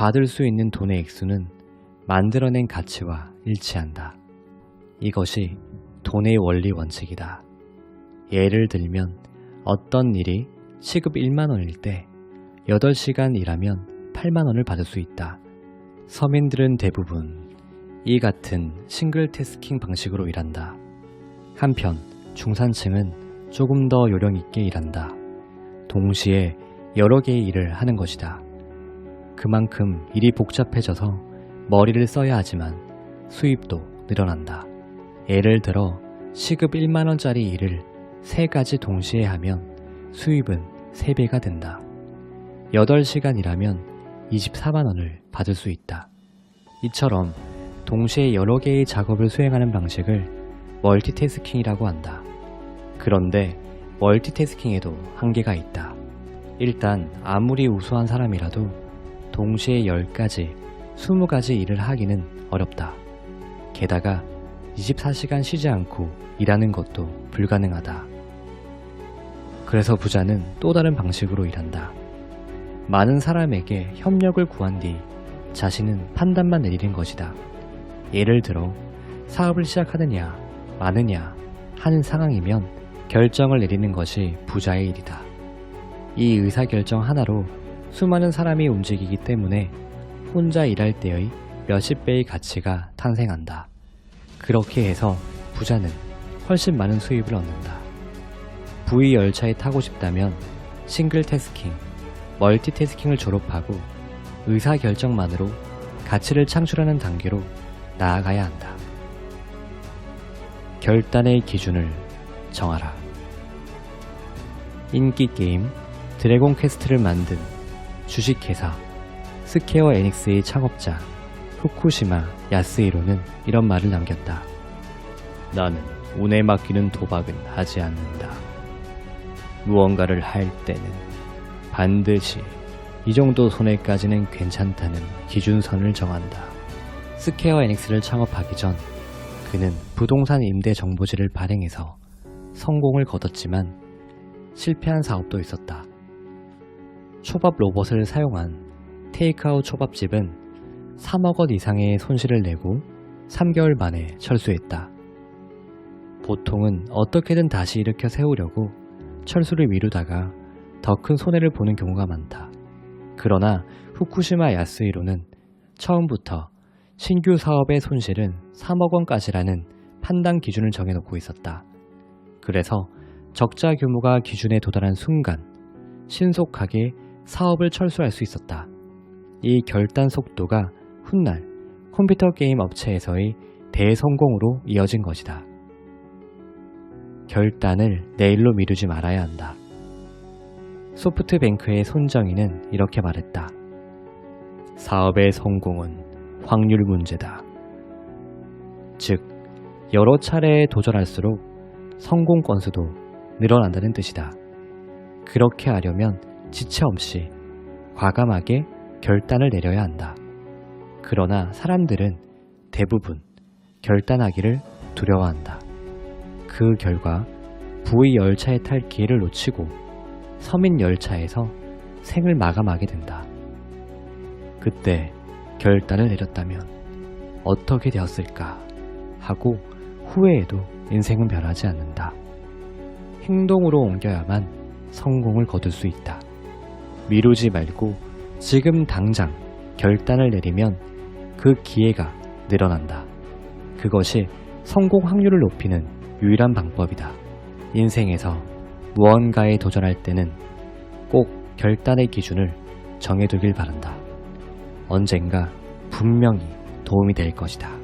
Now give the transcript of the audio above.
받을 수 있는 돈의 액수는 만들어낸 가치와 일치한다. 이것이 돈의 원리 원칙이다. 예를 들면 어떤 일이 시급 1만원일 때 8시간 일하면 8만원을 받을 수 있다. 서민들은 대부분 이 같은 싱글 태스킹 방식으로 일한다. 한편 중산층은 조금 더 요령 있게 일한다. 동시에 여러 개의 일을 하는 것이다. 그만큼 일이 복잡해져서 머리를 써야 하지만 수입도 늘어난다. 예를 들어 시급 1만원짜리 일을 3가지 동시에 하면 수입은 3배가 된다. 8시간 일하면 24만원을 받을 수 있다. 이처럼 동시에 여러 개의 작업을 수행하는 방식을 멀티태스킹이라고 한다. 그런데 멀티태스킹에도 한계가 있다. 일단 아무리 우수한 사람이라도 동시에 10가지, 20가지 일을 하기는 어렵다. 게다가 24시간 쉬지 않고 일하는 것도 불가능하다. 그래서 부자는 또 다른 방식으로 일한다. 많은 사람에게 협력을 구한 뒤 자신은 판단만 내리는 것이다. 예를 들어 사업을 시작하느냐 마느냐 하는 상황이면 결정을 내리는 것이 부자의 일이다. 이 의사결정 하나로 수많은 사람이 움직이기 때문에 혼자 일할 때의 몇십 배의 가치가 탄생한다. 그렇게 해서 부자는 훨씬 많은 수입을 얻는다. V 열차에 타고 싶다면 싱글 태스킹, 멀티태스킹을 졸업하고 의사결정만으로 가치를 창출하는 단계로 나아가야 한다. 결단의 기준을 정하라. 인기게임 드래곤 퀘스트를 만든 주식회사 스퀘어 에닉스의 창업자 후쿠시마 야스히로는 이런 말을 남겼다. 나는 운에 맡기는 도박은 하지 않는다. 무언가를 할 때는 반드시 이 정도 손해까지는 괜찮다는 기준선을 정한다. 스퀘어 에닉스를 창업하기 전 그는 부동산 임대 정보지를 발행해서 성공을 거뒀지만 실패한 사업도 있었다. 초밥 로봇을 사용한 테이크아웃 초밥집은 3억 원 이상의 손실을 내고 3개월 만에 철수했다. 보통은 어떻게든 다시 일으켜 세우려고 철수를 미루다가 더 큰 손해를 보는 경우가 많다. 그러나 후쿠시마 야스히로는 처음부터 신규 사업의 손실은 3억 원까지라는 판단 기준을 정해놓고 있었다. 그래서 적자 규모가 기준에 도달한 순간 신속하게 사업을 철수할 수 있었다. 이 결단 속도가 훗날 컴퓨터 게임 업체에서의 대성공으로 이어진 것이다. 결단을 내일로 미루지 말아야 한다. 소프트뱅크의 손정희는 이렇게 말했다. 사업의 성공은 확률 문제다. 즉, 여러 차례에 도전할수록 성공 건수도 늘어난다는 뜻이다. 그렇게 하려면 지체 없이 과감하게 결단을 내려야 한다. 그러나 사람들은 대부분 결단하기를 두려워한다. 그 결과 V 열차에 탈 기회를 놓치고 서민 열차에서 생을 마감하게 된다. 그때 결단을 내렸다면 어떻게 되었을까 하고 후회해도 인생은 변하지 않는다. 행동으로 옮겨야만 성공을 거둘 수 있다. 미루지 말고 지금 당장 결단을 내리면 그 기회가 늘어난다. 그것이 성공 확률을 높이는 유일한 방법이다. 인생에서 무언가에 도전할 때는 꼭 결단의 기준을 정해두길 바란다. 언젠가 분명히 도움이 될 것이다.